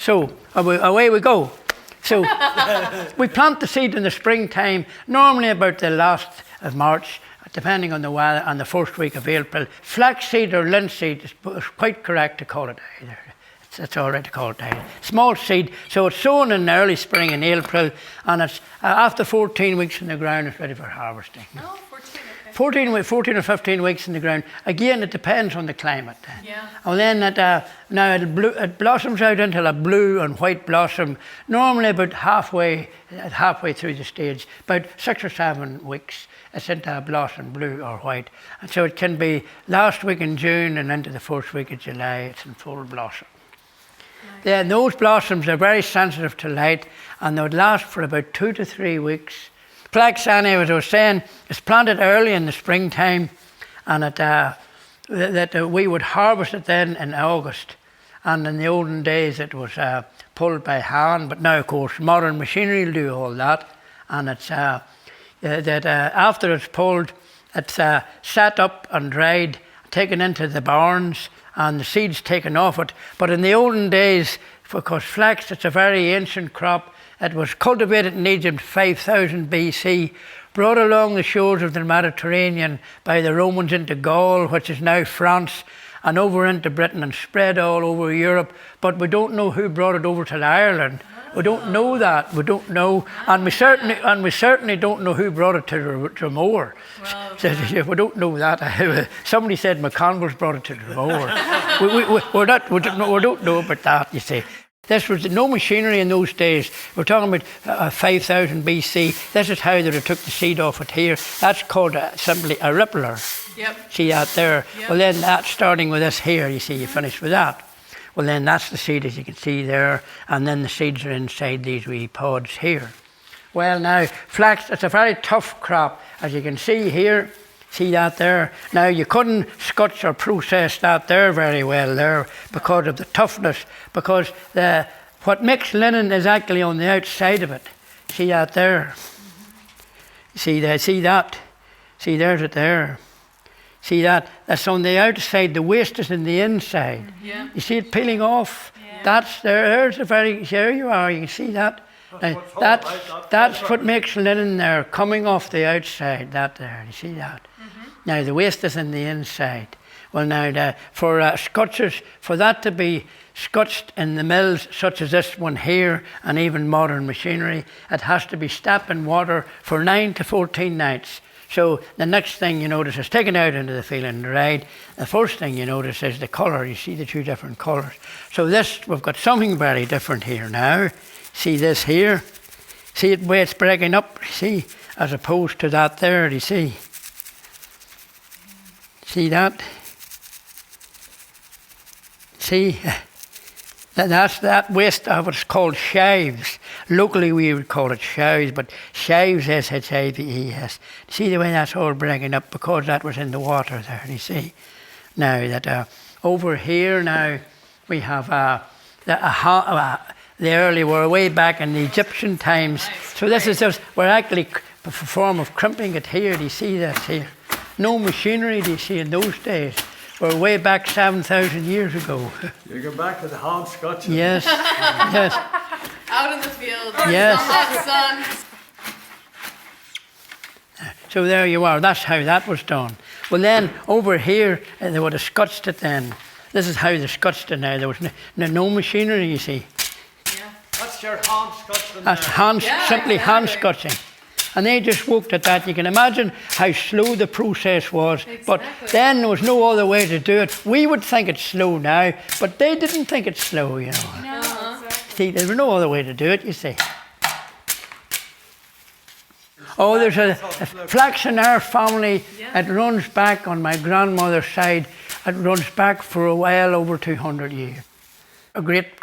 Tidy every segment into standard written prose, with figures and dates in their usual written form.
So away we go. So we plant the seed in the springtime, normally about the last of March, depending on the weather, and the first week of April. Flaxseed or linseed is quite correct to call it either. It's all right to call it either. Small seed, so it's sown in early spring in April, and it's after 14 weeks in the ground, it's ready for harvesting. Oh, 14, okay. 14 or 15 weeks in the ground. Again, it depends on the climate. Yeah. And then now it blossoms out into a blue and white blossom, normally about halfway through the stage, about 6 or 7 weeks. It's into a blossom, blue or white. And so it can be last week in June and into the first week of July, it's in full blossom. Nice. Then those blossoms are very sensitive to light, and they would last for about 2 to 3 weeks. Flax, anyway, as I was saying, is planted early in the springtime, and we would harvest it then in August. And in the olden days it was pulled by hand, but now of course modern machinery will do all that. And it's after it's pulled, it's set up and dried, taken into the barns, and the seeds taken off it. But in the olden days, because flax, it's a very ancient crop, it was cultivated in Egypt 5000 BC, brought along the shores of the Mediterranean by the Romans into Gaul, which is now France, and over into Britain and spread all over Europe. But we don't know who brought it over to Ireland. We don't know that. We don't know, and we certainly don't know who brought it to Dromore. Wow. So, we don't know that. Somebody said McConville's brought it to Dromore. we don't know about that. You see, this was no machinery in those days. We're talking about 5000 BC. This is how they took the seed off it here. That's called simply a rippler. Yep. See that there? Yep. Well, then that's starting with this here. You see, you finish with that. Well, then that's the seed, as you can see there, and then the seeds are inside these wee pods here. Well, now, flax, it's a very tough crop, as you can see here. See that there? Now, you couldn't scotch or process that there very well there because of the toughness, because what makes linen is actually on the outside of it. See that there? See that? See, there's it there. See that? That's on the outside. The waste is in the inside. Yeah. You see it peeling off? Yeah. That's there. There's a very. There you are. You can see that. Now, that's what makes linen there, coming off the outside. That there. You see that? Mm-hmm. Now the waste is in the inside. Well, now for scotchers, for that to be scotched in the mills, such as this one here, and even modern machinery, it has to be steeped in water for 9 to 14 nights. So the next thing you notice is taken out into the field and dried. The first thing you notice is the colour. You see the two different colours. So this, we've got something very different here now. See this here? See the way it's breaking up, see, as opposed to that there, you see? See that? See? That's that waste of what's called shives. Locally we would call it shives, but shives, S-H-I-V-E-S. See the way that's all breaking up because that was in the water there, you see. Now that over here now we have we're way back in the Egyptian times. Nice. So this is just, we're actually a form of crimping it here, do you see that here? No machinery, do you see, in those days. We're way back 7,000 years ago. You go back to the hand scotch. Yes, yes. Out in the field. Yes. In the hot sun. So there you are. That's how that was done. Well, then over here they would have scotched it. Then this is how they scotched it. Now there was no machinery. You see. Yeah. That's your hand scotching. That's simply exactly. hand scotching. And they just worked at that. You can imagine how slow the process was. Exactly. But then there was no other way to do it. We would think it's slow now, but they didn't think it's slow, you know. No, exactly. See, there was no other way to do it, you see. Oh, there's a flax in our family. Yeah. It runs back on my grandmother's side. It runs back for a while over 200 years. A great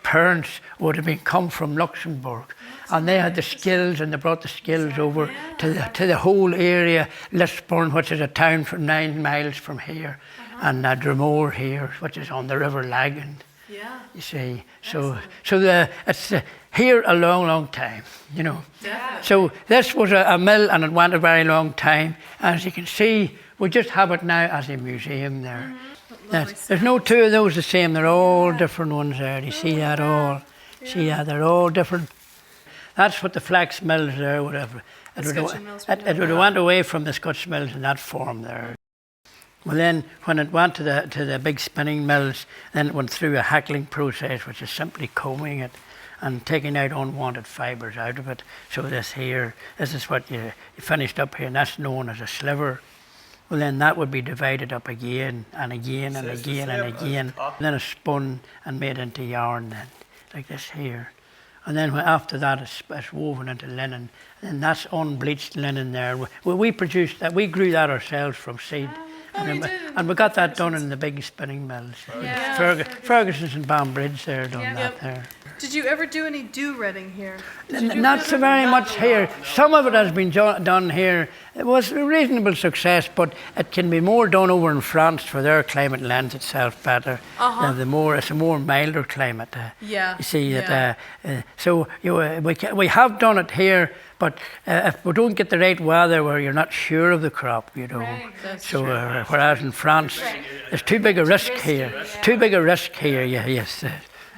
parents would have come from Luxembourg. And they had the skills, and they brought the skills over to the whole area. Lisburn, which is a town for 9 miles from here, and Dromore here, which is on the River Lagan. Yeah. You see, so it's here a long time, you know. Definitely. So this was a mill, and it went a very long time. As you can see, we just have it now as a museum there. It lovely There's no two of those the same. They're all different ones there. You see that all? See that? They're all different. That's what the flax mills there would have. It would Scotch mills have, it would have went away from the Scotch mills in that form there. Well, then when it went to the big spinning mills, then it went through a hackling process, which is simply combing it and taking out unwanted fibres out of it. So this is what you finished up here, and that's known as a sliver. Well, then that would be divided up again and again and again and again. Then it's spun and made into yarn then, like this here. And then after that, it's woven into linen. And that's unbleached linen there. We produced that. We grew that ourselves from seed. And we got that done in the big spinning mills. Yeah. Ferguson's and Banbridge there done that there. Did you ever do any do-redding here? Not so very much here. Some of it has been done here. It was a reasonable success, but it can be more done over in France, for their climate lends itself better. It's a more milder climate. Yeah. You see that. So we have done it here, but if we don't get the right weather, where you're not sure of the crop, you know. Right, that's So whereas in France, there's too big a risk here. Too big a risk here. Yes.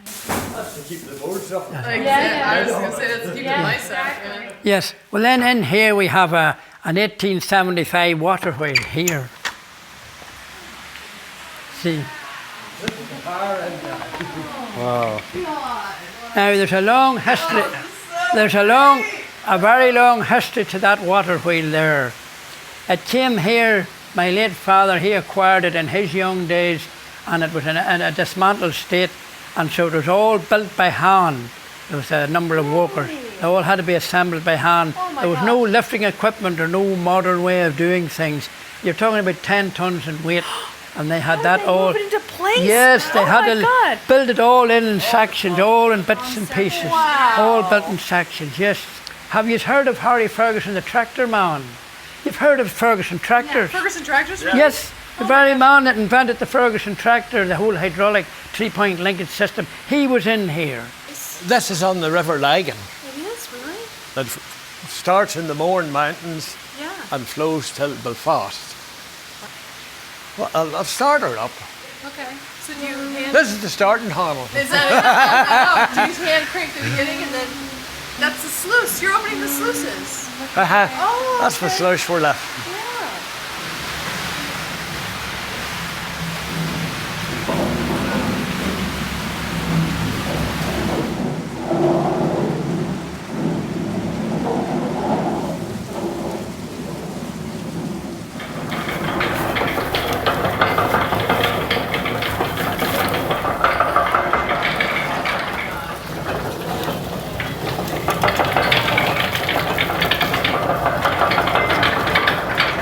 That's to keep the boards up. Exactly. I was going to say that's to keep the mice out. Yeah. Yes. Well, then in here we have an 1875 water wheel here. See. Wow. Now there's a long history. There's a very long history to that water wheel there. It came here. My late father, he acquired it in his young days, and it was in a dismantled state. And so it was all built by hand. There was a number of workers. They all had to be assembled by hand. There was no lifting equipment or no modern way of doing things. You're talking about 10 tons in weight, and they had that all. Move it into place? Yes, they had to God. build it all in sections, all in bits and pieces, Wow. all built in sections. Yes. Have you heard of Harry Ferguson, the tractor man? You've heard of Ferguson tractors? Ferguson tractors? Yes. The very man that invented the Ferguson tractor, the whole hydraulic 3-point linkage system, he was in here. This is on the River Lagan. It is, really? That starts in the Mourne Mountains Yeah. and flows till Belfast. Well, I'll start her up. Okay. So do you hand... This is the starting handle. Is that it? Do you hand crank the beginning and then... That's the sluice. You're opening the sluices. Oh, That's the sluice we're left. Yeah.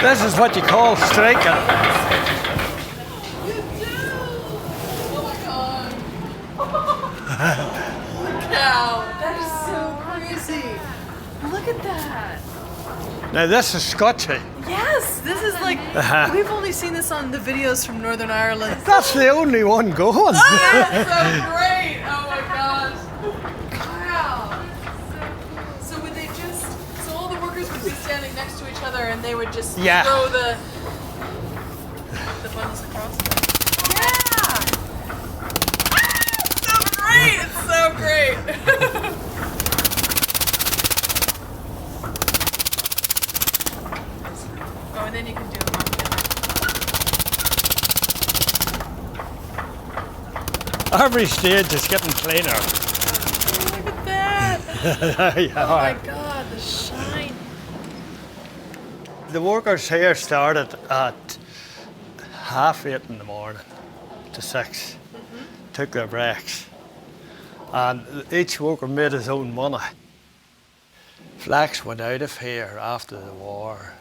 This is what you call striking. You do! Oh my god. Cow. That is so crazy. Look at that. Now this is Scotchy. Yes, this is like, we've only seen this on the videos from Northern Ireland. That's the only one going. That's so great. Oh my gosh. Wow. So would they just, so all the workers would be standing next to each other and they would just Yeah. throw the bundles across them? Yeah. So great. It's so great. Oh, and then you can do them all together. Every stage is getting cleaner. Look at that. There you Oh are. my god, the shine. The workers here started at 8:30 in the morning to 6. Took their breaks. And each worker made his own money. Flax went out of here after the war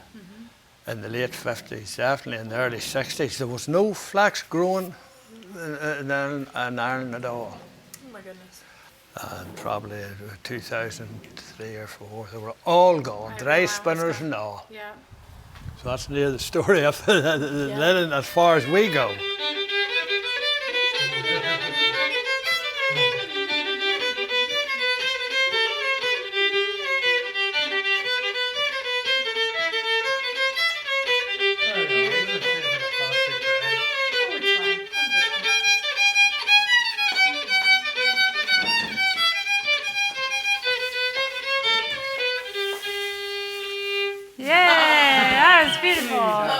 in the late 50s, definitely in the early 60s. There was no flax growing in Ireland at all. Oh my goodness. And probably 2003 or 4, they were all gone, dry spinners and all. Yeah. So that's near the story of the linen as far as we go. beautiful.